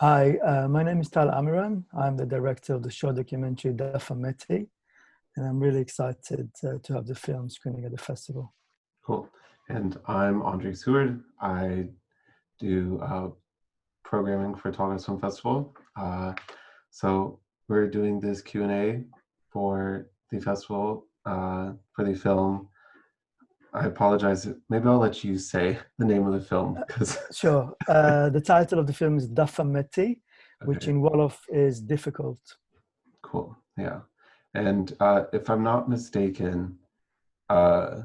Hi, my name is Tal Amiran. I'm the director of the short documentary Dafa Metti, and I'm really excited to have the film screening at the festival. Cool. And I'm Andre Seward. I do programming for Tallgrass Film Festival. So we're doing this Q&A for the festival, for the film. I apologize. Maybe I'll let you say the name of the film because Sure. The title of the film is Dafa Metti, which okay, in Wolof is difficult. cool. Yeah. And if I'm not mistaken, uh,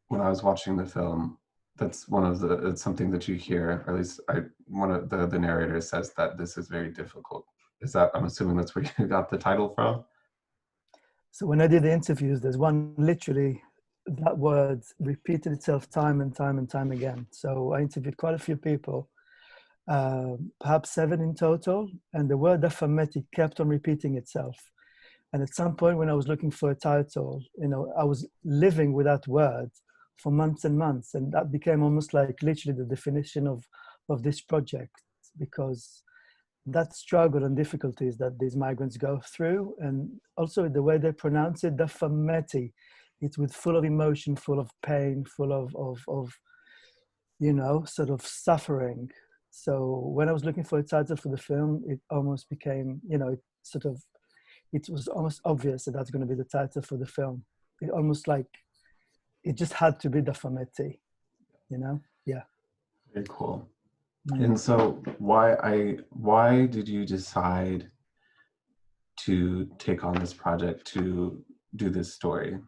when I was watching the film, that's it's something that you hear, or at least one of the narrators says that this is very difficult. I'm assuming that's where you got the title from? So when I did the interviews, there's one literally, that word repeated itself time and time and time again. So I interviewed quite a few people, perhaps 7 in total, and the word Dafa Metti kept on repeating itself. And at some point when I was looking for a title, I was living with that word for months and months. And that became almost like literally the definition of this project, because that struggle and difficulties that these migrants go through, and also the way they pronounce it, Dafa Metti, it's with full of emotion, full of pain, full of sort of suffering. So when I was looking for a title for the film, it almost became, it was almost obvious that that's going to be the title for the film. It almost like it just had to be Dafa Metti, Yeah. Very cool. Mm. And so why did you decide to take on this project to do this story?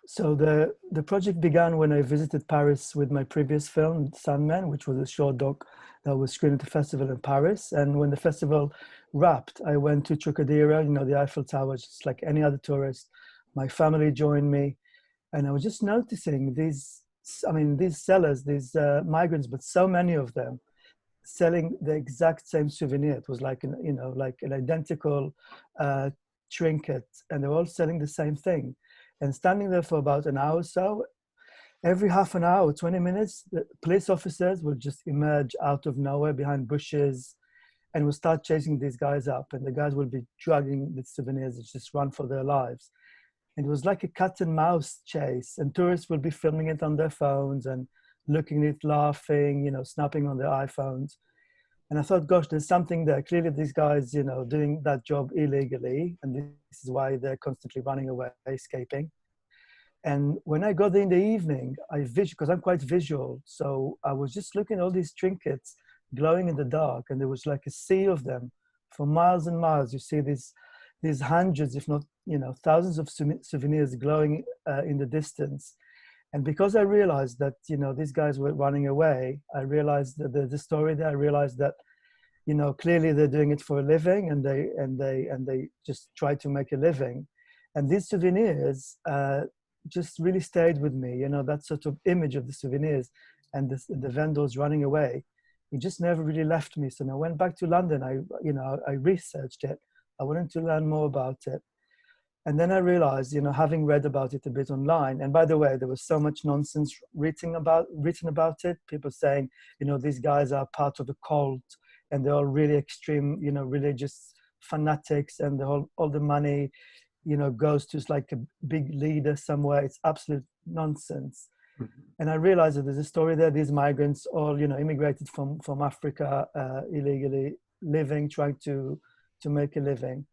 So the project began when I visited Paris with my previous film, Sandman, which was a short doc that was screened at the festival in Paris. And when the festival wrapped, I went to Trocadero, the Eiffel Tower, just like any other tourist. My family joined me, and I was just noticing these sellers, these migrants, but so many of them selling the exact same souvenir. It was like an identical trinket, and they were all selling the same thing. And standing there for about an hour or so, every half an hour, 20 minutes, the police officers would just emerge out of nowhere behind bushes and will start chasing these guys up. And the guys will be dragging the souvenirs and just run for their lives. And it was like a cat and mouse chase. And tourists will be filming it on their phones and looking at it, laughing, snapping on their iPhones. And I thought, gosh, there's something there. Clearly, these guys, doing that job illegally, and this is why they're constantly running away, escaping. And when I got there in the evening, because I'm quite visual, so I was just looking at all these trinkets glowing in the dark, and there was like a sea of them for miles and miles. You see these hundreds, if not thousands of souvenirs glowing in the distance. And because I realized that, these guys were running away, I realized that the story there, I realized that, clearly they're doing it for a living, and they just try to make a living. And these souvenirs just really stayed with me, that sort of image of the souvenirs and the vendors running away. It just never really left me. So when I went back to London, I researched it. I wanted to learn more about it. And then I realized, having read about it a bit online, and by the way, there was so much nonsense written about it. People saying, these guys are part of a cult, and they're all really extreme, religious fanatics, and all the money, goes to like a big leader somewhere. It's absolute nonsense. Mhm. And I realized that there's a story there. These migrants all, immigrated from Africa illegally, living, trying to make a living.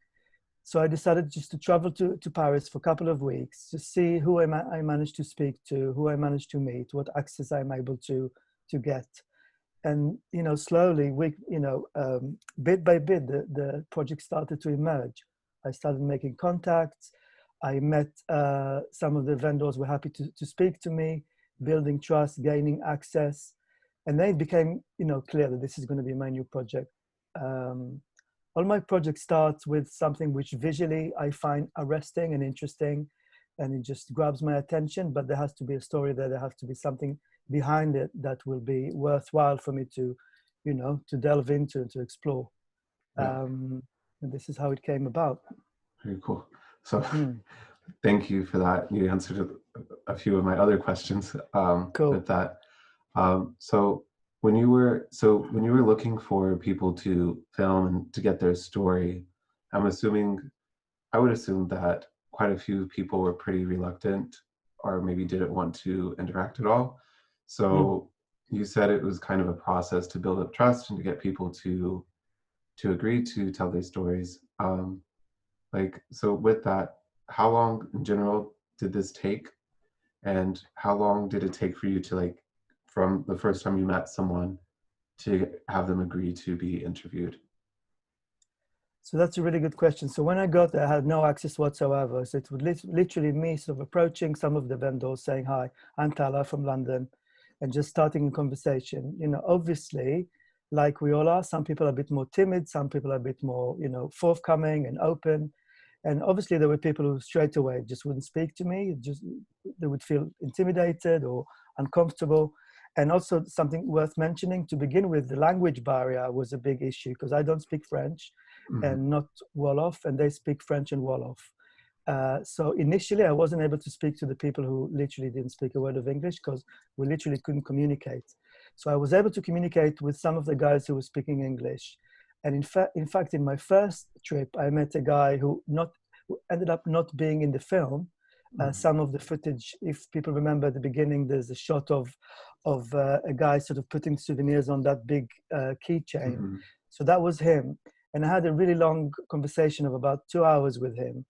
So I decided just to travel to Paris for a couple of weeks to see who I managed to speak to, who I managed to meet, what access I'm able to get. And, slowly, bit by bit, the project started to emerge. I started making contacts. I met some of the vendors were happy to speak to me, building trust, gaining access. And then it became, clear that this is going to be my new project. All my projects start with something which visually I find arresting and interesting, and it just grabs my attention, but there has to be a story there. There has to be something behind it that will be worthwhile for me to, to delve into, to explore. Yeah, And this is how it came about. very cool. So Mm, thank you for that. You answered a few of my other questions cool. with that. So when you were looking for people to film and to get their story, I would assume that quite a few people were pretty reluctant or maybe didn't want to interact at all. Mm. So you said it was kind of a process to build up trust and to get people to agree to tell their stories. So with that, how long in general did this take? And how long did it take for you to from the first time you met someone to have them agree to be interviewed? So that's a really good question. So when I got there, I had no access whatsoever. So it was literally me sort of approaching some of the vendors saying, hi, I'm Tala from London, and just starting a conversation. You know, obviously, like we all are, some people are a bit more timid, some people are a bit more, you know, forthcoming and open. And obviously there were people who straight away just wouldn't speak to me. Just, they would feel intimidated or uncomfortable. And also something worth mentioning to begin with, the language barrier was a big issue because I don't speak French Mhm. and not Wolof, and they speak French and Wolof. So initially I wasn't able to speak to the people who literally didn't speak a word of English because we literally couldn't communicate. So I was able to communicate with some of the guys who were speaking English. And in fact, in my first trip, I met a guy who ended up not being in the film. Mhm. Some of the footage, if people remember at the beginning, there's a shot of a guy sort of putting souvenirs on that big keychain. Mhm. So that was him. And I had a really long conversation of about 2 hours with him.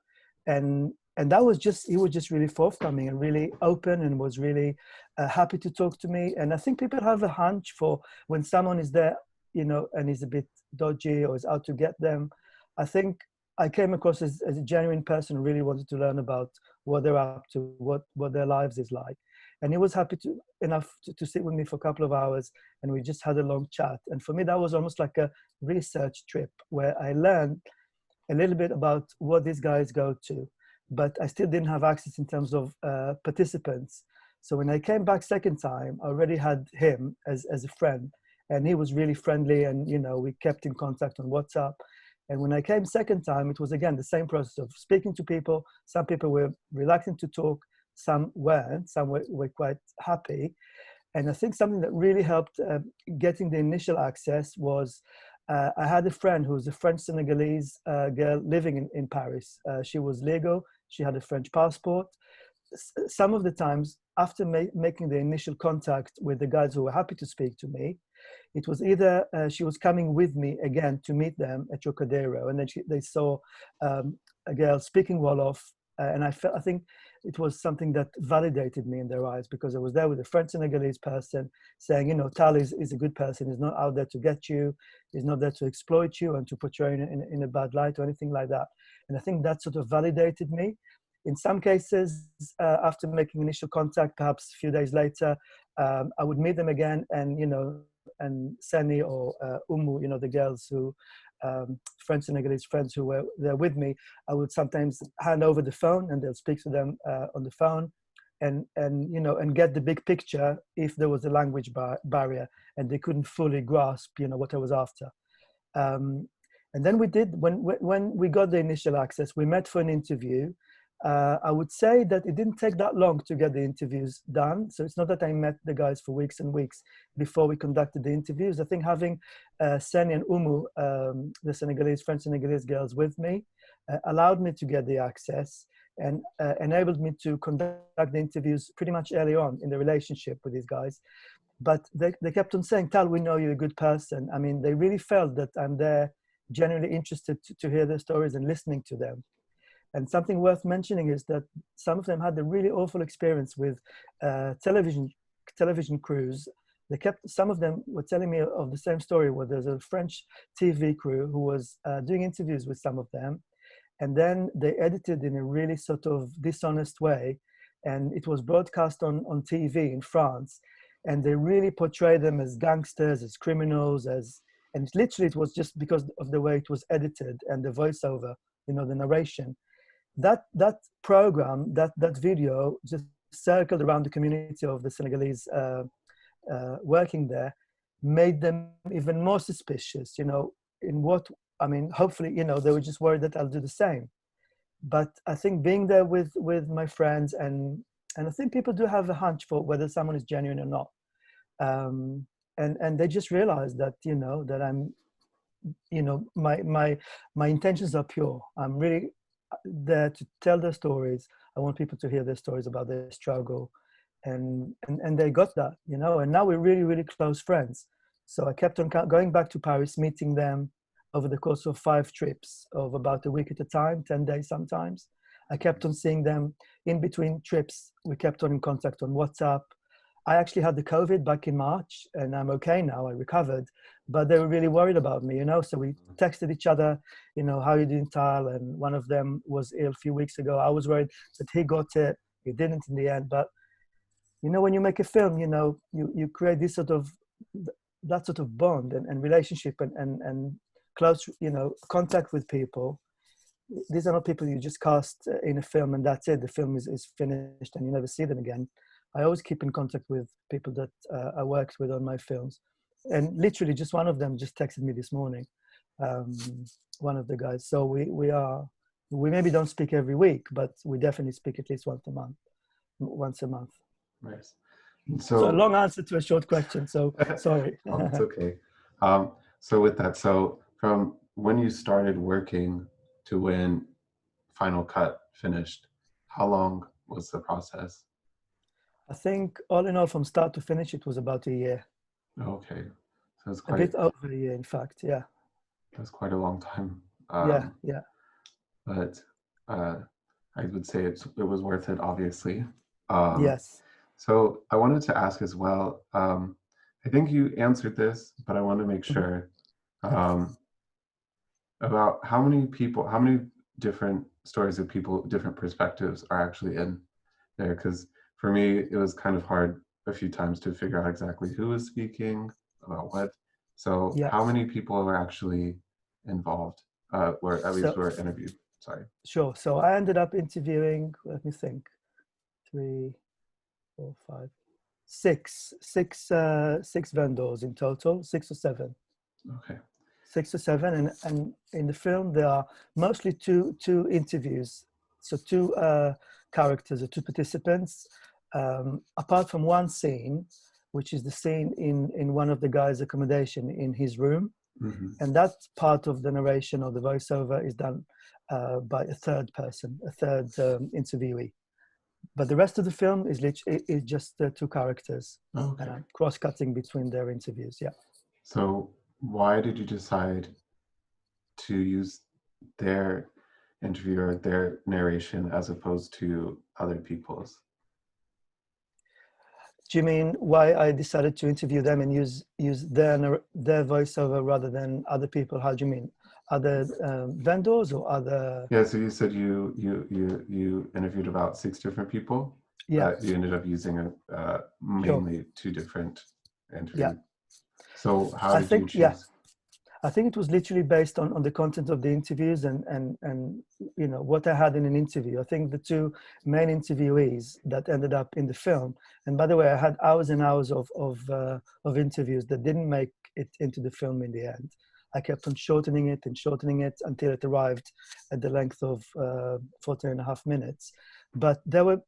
And that was just, he was just really forthcoming and really open and was really happy to talk to me. And I think people have a hunch for when someone is there, you know, and is a bit dodgy or is out to get them. I think I came across as a genuine person who really wanted to learn about what they're up to, what their lives is like. And he was happy enough to sit with me for a couple of hours, and we just had a long chat. And for me, that was almost like a research trip where I learned a little bit about what these guys go to, but I still didn't have access in terms of participants. So when I came back second time, I already had him as a friend, and he was really friendly, and you know, we kept in contact on WhatsApp. And when I came second time, it was again the same process of speaking to people. Some people were reluctant to talk, some weren't, some were quite happy. And I think something that really helped getting the initial access was I had a friend who was a French Senegalese girl living in Paris. She was legal, she had a French passport. Some of the times, after making the initial contact with the guys who were happy to speak to me, it was either she was coming with me again to meet them at Trocadero, and then they saw a girl speaking Wolof, and I think it was something that validated me in their eyes because I was there with a French Senegalese person saying, you know, Tal is a good person. He's not out there to get you. He's not there to exploit you and to put you in a bad light or anything like that. And I think that sort of validated me. In some cases, after making initial contact, perhaps a few days later, I would meet them again, and you know, and Sani or Umu, you know, the girls who, French Senegalese friends who were there with me, I would sometimes hand over the phone and they'll speak to them on the phone, and you know, and get the big picture if there was a language barrier and they couldn't fully grasp, you know, what I was after. Um, and then we did, when we got the initial access, we met for an interview. I would say that it didn't take that long to get the interviews done. So it's not that I met the guys for weeks and weeks before we conducted the interviews. I think having Seni and Umu, the French Senegalese girls with me, allowed me to get the access and enabled me to conduct the interviews pretty much early on in the relationship with these guys. But they kept on saying, Tal, we know you're a good person. I mean, they really felt that I'm there genuinely interested to hear their stories and listening to them. And something worth mentioning is that some of them had a really awful experience with television crews. Some of them were telling me of the same story where there's a French TV crew who was doing interviews with some of them. And then they edited in a really sort of dishonest way. And it was broadcast on TV in France. And they really portrayed them as gangsters, as criminals, and literally it was just because of the way it was edited and the voiceover, you know, the narration. That program, that video just circled around the community of the Senegalese working there, made them even more suspicious, you know, in what, I mean, hopefully, you know, they were just worried that I'll do the same. But I think being there with my friends, and I think people do have a hunch for whether someone is genuine or not. and they just realized that, you know, that I'm, you know, my intentions are pure. I'm really there to tell their stories. I want people to hear their stories about their struggle, and they got that, you know. And now we're really, really close friends. So I kept on going back to Paris, meeting them over the course of 5 trips of about a week at a time, 10 days sometimes. I kept on seeing them in between trips. We kept on in contact on WhatsApp. I actually had the COVID back in March, and I'm okay now. I recovered, but they were really worried about me, you know. So we texted each other, you know, how you doing, Tal? And one of them was ill a few weeks ago. I was worried that he got it. He didn't in the end. But you know, when you make a film, you know, you create this sort of that sort of bond and relationship and close, you know, contact with people. These are not people you just cast in a film and that's it. The film is finished and you never see them again. I always keep in contact with people that I worked with on my films. And literally just one of them just texted me this morning, one of the guys. So we maybe don't speak every week, but we definitely speak at least once a month. Nice. So a long answer to a short question. So sorry. It's okay. So with that, so from when you started working to when Final Cut finished, how long was the process? I think all in all, from start to finish, it was about a year. Okay, so it's A bit over a year, in fact. Yeah. That's quite a long time. Yeah. But I would say it was worth it, obviously. Yes. So I wanted to ask as well, I think you answered this, but I want to make sure about how many different stories of people, different perspectives are actually in there. Because for me, it was kind of hard a few times to figure out exactly who was speaking, about what. So Yeah. how many people were actually involved, or at least were interviewed? Sorry. Sure. So I ended up interviewing, let me think, 3, 4, 5, 6 vendors in total, 6 or 7. Okay. 6 or 7, and in the film there are mostly two interviews, so 2 characters or 2 participants, apart from one scene, which is the scene in one of the guys' accommodation in his room, and that part of the narration or the voiceover is done by a third person, a third interviewee. But the rest of the film is just 2 characters, and I'm cross-cutting between their interviews. Yeah. So why did you decide to use their interview or their narration as opposed to other people's? Do you mean why I decided to interview them and use their voiceover rather than other people? How do you mean? Other vendors or other? Yeah, so you said you interviewed about 6 different people. Yeah. You ended up using mainly 2 different interviews. Yeah. So how did you choose? Yeah. I think it was literally based on the content of the interviews and you know what I had in an interview. I think the 2 main interviewees that ended up in the film, and by the way, I had hours and hours of interviews that didn't make it into the film in the end. I kept on shortening it until it arrived at the length of 14.5 minutes. But they were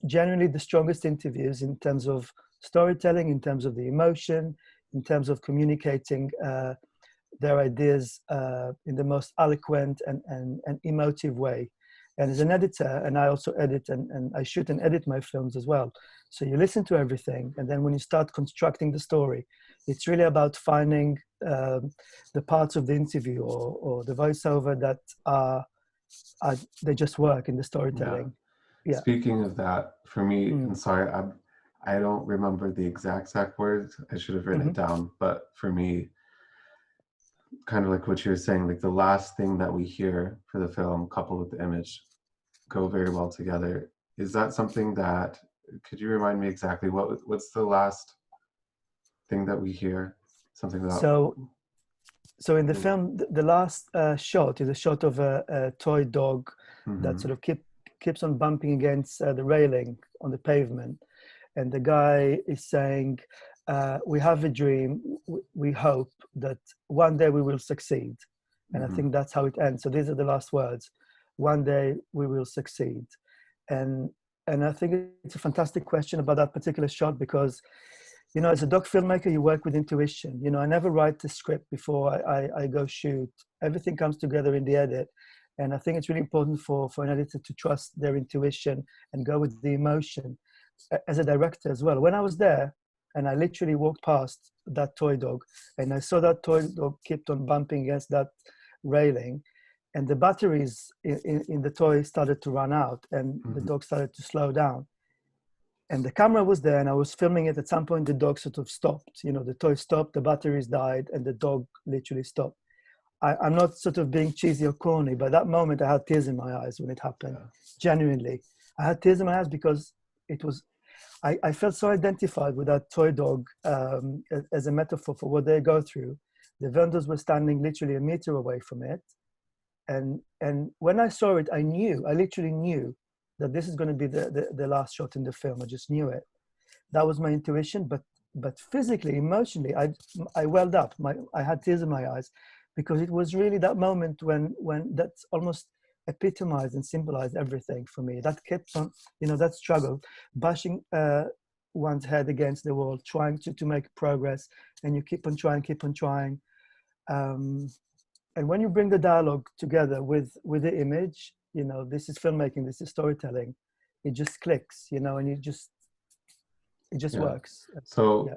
genuinely the strongest interviews in terms of storytelling, in terms of the emotion, in terms of communicating their ideas in the most eloquent and emotive way. And as an editor, and I also edit and I shoot and edit my films as well. So you listen to everything, and then when you start constructing the story, it's really about finding the parts of the interview or the voiceover that they just work in the storytelling. Yeah. Speaking of that, for me, I'm sorry, I don't remember the exact words. I should have written it down, but for me, kind of like what you were saying, like the last thing that we hear for the film coupled with the image go very well together. Is that something that, could you remind me exactly what's the last thing that we hear? Something that. So in the film, the last shot is a shot of a toy dog that sort of keeps on bumping against the railing on the pavement. And the guy is saying, we have a dream, we hope that one day we will succeed. And I think that's how it ends. So these are the last words. One day we will succeed. And I think it's a fantastic question about that particular shot, because you know, as a doc filmmaker, you work with intuition. You know, I never write the script before I go shoot. Everything comes together in the edit. And I think it's really important for an editor to trust their intuition and go with the emotion as a director as well. When I was there and I literally walked past that toy dog and I saw that toy dog kept on bumping against that railing, and the batteries in the toy started to run out and the dog started to slow down. And the camera was there and I was filming it. At some point, the dog sort of stopped. You know, the toy stopped, the batteries died, and the dog literally stopped. I'm not sort of being cheesy or corny, but that moment I had tears in my eyes when it happened. Yeah. Genuinely. I had tears in my eyes because it was, I felt so identified with that toy dog as a metaphor for what they go through. The vendors were standing literally a meter away from it. And when I saw it, I literally knew that this is going to be the last shot in the film. I just knew it. That was my intuition, but physically, emotionally, I welled up. I had tears in my eyes because it was really that moment when that's almost epitomized and symbolized everything for me. That kept on, you know, that struggle, bashing one's head against the wall, trying to make progress, and you keep on trying. And when you bring the dialogue together with the image, you know, this is filmmaking, this is storytelling, it just clicks, you know, and it just works. So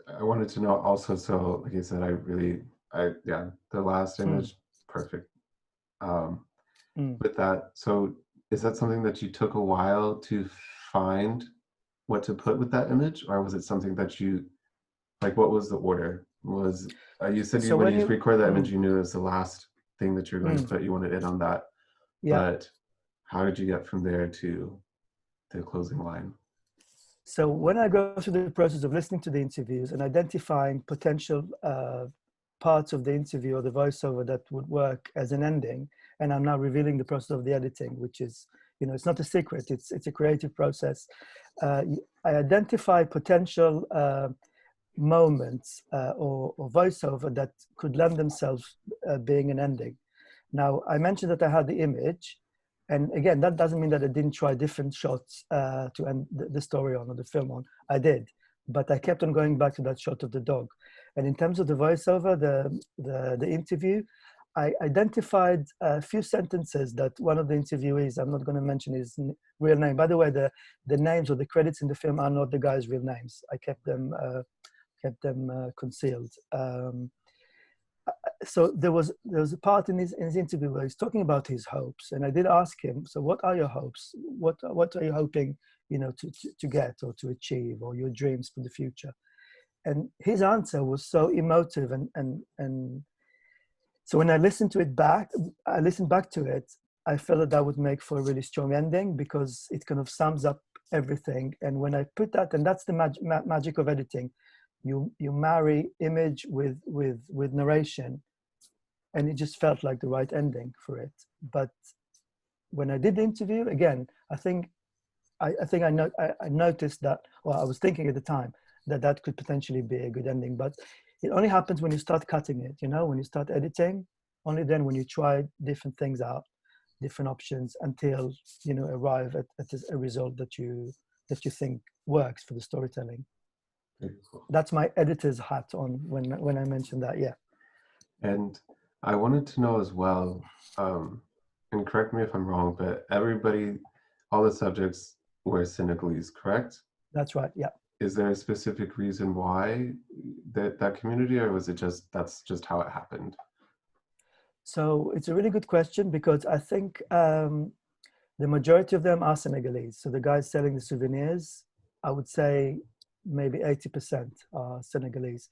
I wanted to know also, so like you said, the last image, perfect. With that, so is that something that you took a while to find what to put with that image, or was it something that you, like, what was the order? Was you said so when you recorded that image, you knew it was the last thing that you were going to put, you wanted it on that. Yeah. But how did you get from there to the closing line? So when I go through the process of listening to the interviews and identifying potential parts of the interview or the voiceover that would work as an ending, and I'm now revealing the process of the editing, which is, you know, it's not a secret, it's a creative process. I identify potential moments or voiceover that could lend themselves being an ending. Now, I mentioned that I had the image, and again, that doesn't mean that I didn't try different shots to end the story on or the film on. I did, but I kept on going back to that shot of the dog. And in terms of the voiceover, the interview, I identified a few sentences that one of the interviewees, I'm not going to mention his real name. By the way, the names or the credits in the film are not the guy's real names. I kept them concealed. So there was a part in his interview where he's talking about his hopes, and I did ask him, so what are your hopes? What are you hoping, you know, to get or to achieve, or your dreams for the future? And his answer was so emotive, and so when I listened back to it, I felt that would make for a really strong ending because it kind of sums up everything. And when I put that, and that's the magic of editing, you marry image with narration, and it just felt like the right ending for it. But when I did the interview, again, I think I noticed that, or I was thinking at the time that could potentially be a good ending, but it only happens when you start cutting it, you know, when you start editing, only then when you try different things out, different options, until, you know, arrive at a result that you think works for the storytelling. Cool. That's my editor's hat on when I mentioned that, yeah. And I wanted to know as well, and correct me if I'm wrong, but all the subjects were Senegalese, correct? That's right, yeah. Is there a specific reason why that community, or was it that's just how it happened? So it's a really good question, because I think the majority of them are Senegalese. So the guys selling the souvenirs, I would say maybe 80% are Senegalese.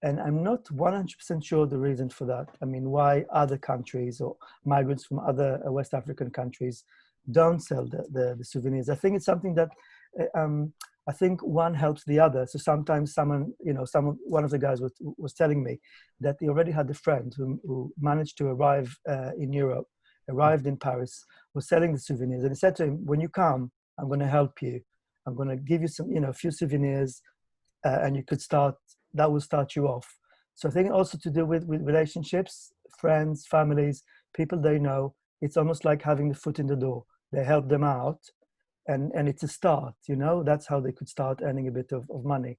And I'm not 100% sure the reason for that. I mean, why other countries or migrants from other West African countries don't sell the souvenirs. I think it's something that I think one helps the other. So sometimes one of the guys was telling me that he already had a friend who managed to arrive in Europe, arrived in Paris, was selling the souvenirs. And he said to him, when you come, I'm going to help you. I'm going to give you some, a few souvenirs, and you could that will start you off. So I think also to do with relationships, friends, families, people they know, it's almost like having the foot in the door. They help them out, and it's a start, that's how they could start earning a bit of money.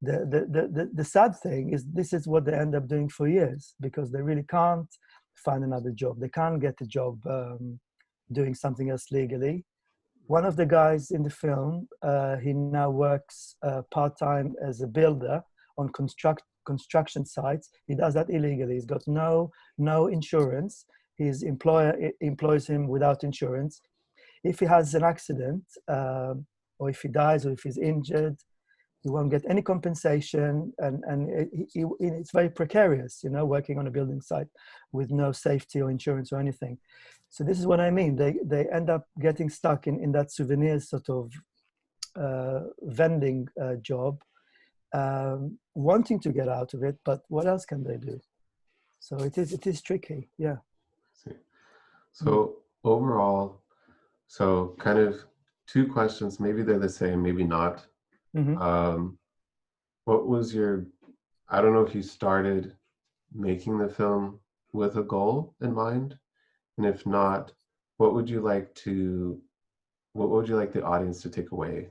The sad thing is this is what they end up doing for years, because they really can't find another job. They can't get a job doing something else legally. One of the guys in the film, he now works part-time as a builder on construction sites. He does that illegally. He's got no insurance. His employer employs him without insurance. If he has an accident, or if he dies, or if he's injured, he won't get any compensation, and it's very precarious, you know, working on a building site with no safety or insurance or anything. So this is what I mean. They end up getting stuck in that souvenirs sort of vending job, wanting to get out of it, but what else can they do? So it is tricky, yeah. So overall, so kind of two questions, maybe they're the same, maybe not. Mm-hmm. What was your, I don't know if you started making the film with a goal in mind, and if not, what would you like the audience to take away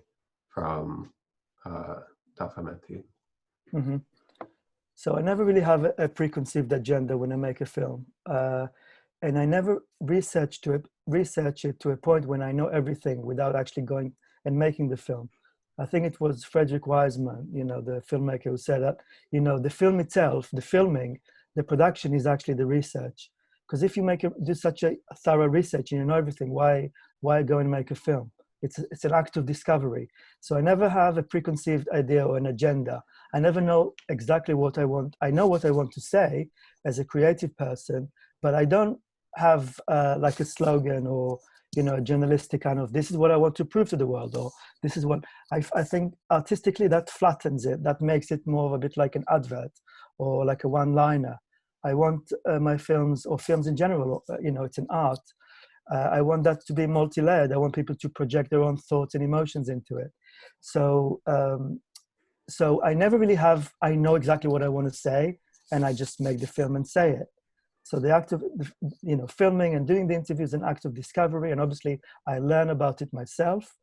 from Dafa Metti? Mm-hmm. So I never really have a preconceived agenda when I make a film, and I never research it to a point when I know everything without actually going and making the film. I think it was Frederick Wiseman, you know, the filmmaker, who said that, you know, the film itself, the filming, the production is actually the research. Because if you do such a thorough research and you know everything, why go and make a film? It's an act of discovery. So I never have a preconceived idea or an agenda. I never know exactly what I want. I know what I want to say as a creative person, but I don't have like a slogan or, you know, a journalistic kind of, this is what I want to prove to the world, or this is what I think artistically that flattens it, that makes it more of a bit like an advert or like a one-liner. I want my films, or films in general, you know, it's an art. I want that to be multi-layered. I want people to project their own thoughts and emotions into it. So, so I never really I know exactly what I want to say, and I just make the film and say it. So the act of, you know, filming and doing the interview is an act of discovery, and obviously I learn about it myself.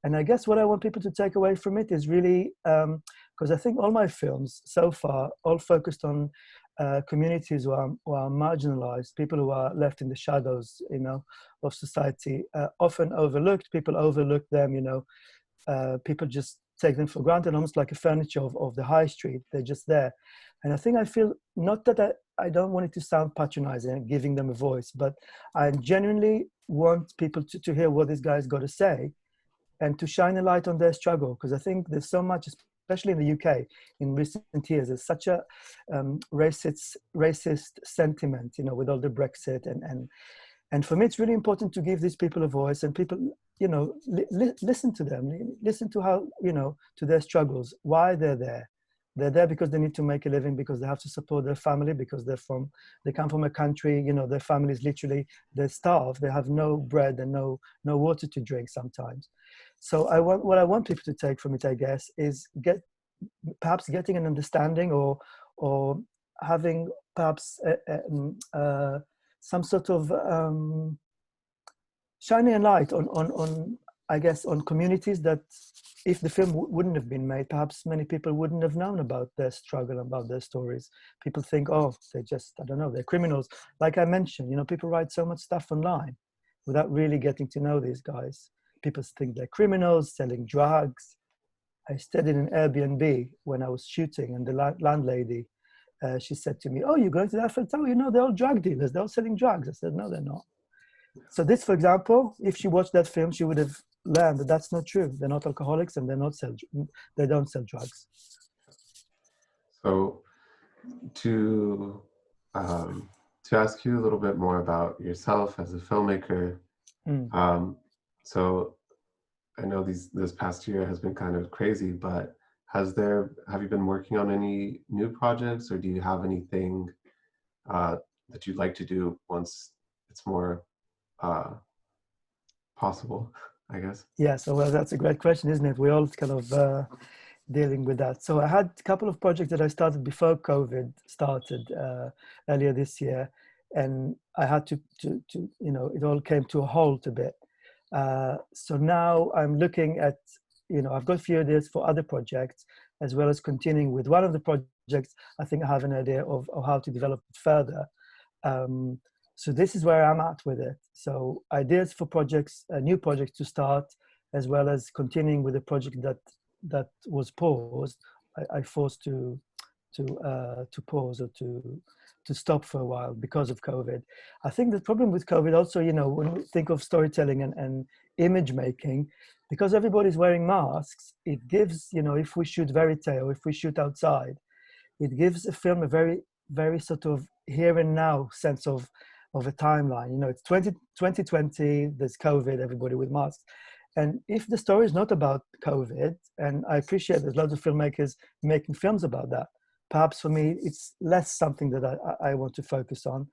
And I guess what I want people to take away from it is really, because I think all my films so far all focused on communities who are marginalized, people who are left in the shadows, you know, of society, often overlooked. People overlook them, you know, people just take them for granted, almost like a furniture of the high street. They're just there. And I feel, not that I don't want it to sound patronizing and giving them a voice, but I genuinely want people to hear what this guy's got to say and to shine a light on their struggle. Because I think there's so much, especially in the UK in recent years, there's such a racist sentiment, you know, with all the Brexit. And for me, it's really important to give these people a voice, and people, you know, listen to them, listen to how, you know, to their struggles, why they're there. They're there because they need to make a living, because they have to support their family, because they come from a country, you know, their families literally, they're starved. They have no bread and no water to drink sometimes. So what I want people to take from it, I guess, is perhaps getting an understanding, or having perhaps some sort of shining a light on I guess, on communities that, if the film wouldn't have been made, perhaps many people wouldn't have known about their struggle, about their stories. People think, oh, they just, I don't know, they're criminals. Like I mentioned, you know, people write so much stuff online without really getting to know these guys. People think they're criminals, selling drugs. I stayed in an Airbnb when I was shooting, and the landlady, she said to me, oh, you're going to the Eiffel Tower? You know, they're all drug dealers. They're all selling drugs. I said, no, they're not. So this, for example, if she watched that film, she would have learned that that's not true. They're not alcoholics, and they don't sell drugs. So to ask you a little bit more about yourself as a filmmaker. So I know this past year has been kind of crazy, but have you been working on any new projects, or do you have anything that you'd like to do once it's more possible, I guess? Yeah, so well, that's a great question, isn't it? We're all kind of dealing with that. So I had a couple of projects that I started before COVID started earlier this year, and I had to you know, it all came to a halt a bit. So now I'm looking at, you know, I've got a few ideas for other projects, as well as continuing with one of the projects. I think I have an idea of how to develop it further. So this is where I'm at with it. So ideas for projects, new projects to start, as well as continuing with the project that was paused. I forced to pause or to stop for a while because of COVID. I think the problem with COVID also, you know, when we think of storytelling and image making, because everybody's wearing masks, it gives, you know, if we shoot verite or if we shoot outside, it gives a film a very, very sort of here and now sense of a timeline. You know, it's 2020, there's COVID, everybody with masks. And if the story is not about COVID, and I appreciate there's lots of filmmakers making films about that, perhaps for me, it's less something that I want to focus on,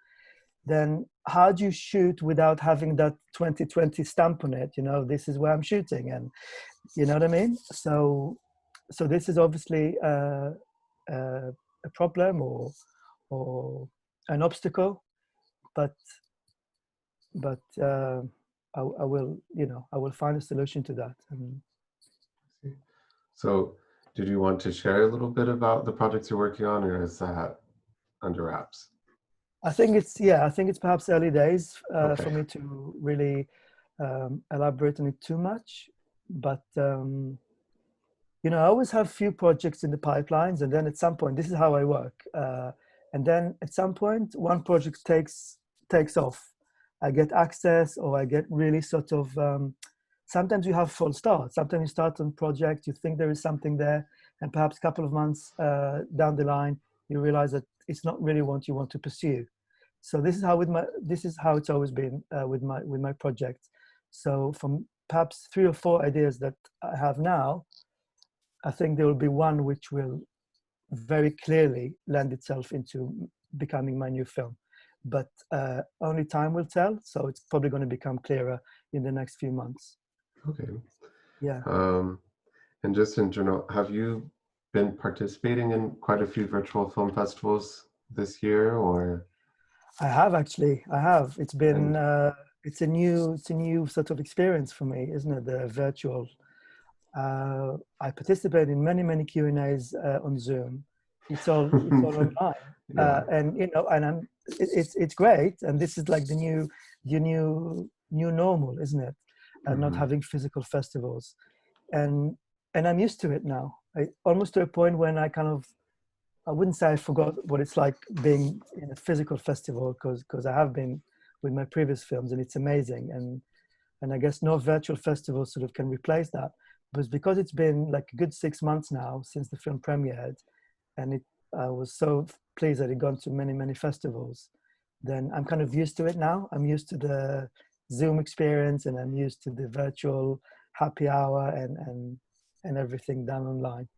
then how do you shoot without having that 2020 stamp on it? You know, this is where I'm shooting, and you know what I mean? So this is obviously a problem or an obstacle, but I will, you know, I will find a solution to that. So did you want to share a little bit about the projects you're working on, or is that under wraps? I think it's perhaps early days Okay. for me to really elaborate on it too much. But, you know, I always have few projects in the pipelines, and then at some point, this is how I work. And then at some point, one project takes off. I get access, or I get really sort of, sometimes you have false starts. Sometimes you start on project, you think there is something there, and perhaps a couple of months down the line, you realize that it's not really what you want to pursue. So this is how it's always been with my projects. So from perhaps 3 or 4 ideas that I have now, I think there will be one which will very clearly lend itself into becoming my new film. But only time will tell. So it's probably going to become clearer in the next few months. Okay. Yeah. And just in general, have you been participating in quite a few virtual film festivals this year, or? I have actually. I have. It's been. It's a new sort of experience for me, isn't it? The virtual. I participate in many Q&As on Zoom. It's all online, Yeah. and you know, and it's great. And this is like the new normal, isn't it? Not having physical festivals, and I'm used to it now. Almost to a point when I wouldn't say I forgot what it's like being in a physical festival, because I have been with my previous films, and it's amazing. And I guess no virtual festival sort of can replace that. But because it's been like a good 6 months now since the film premiered, and I was so pleased that it gone to many festivals, then I'm kind of used to it now. I'm used to the Zoom experience, and I'm used to the virtual happy hour and everything done online.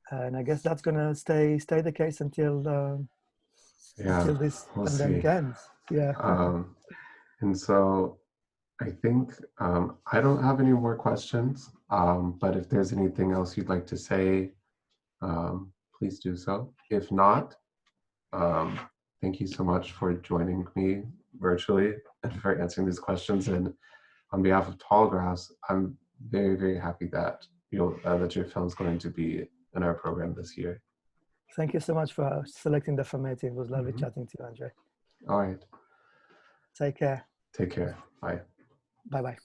And I guess that's gonna stay the case until this We'll pandemic see. ends. Yeah. And so I think I don't have any more questions, but if there's anything else you'd like to say, please do so. If not, thank you so much for joining me virtually and for answering these questions. And on behalf of Tallgrass, I'm very happy that that your film is going to be in our program this year. Thank you so much for selecting Dafa Metti. It was lovely chatting to you, Andre. All right. Take care. Take care. Bye. Bye-bye.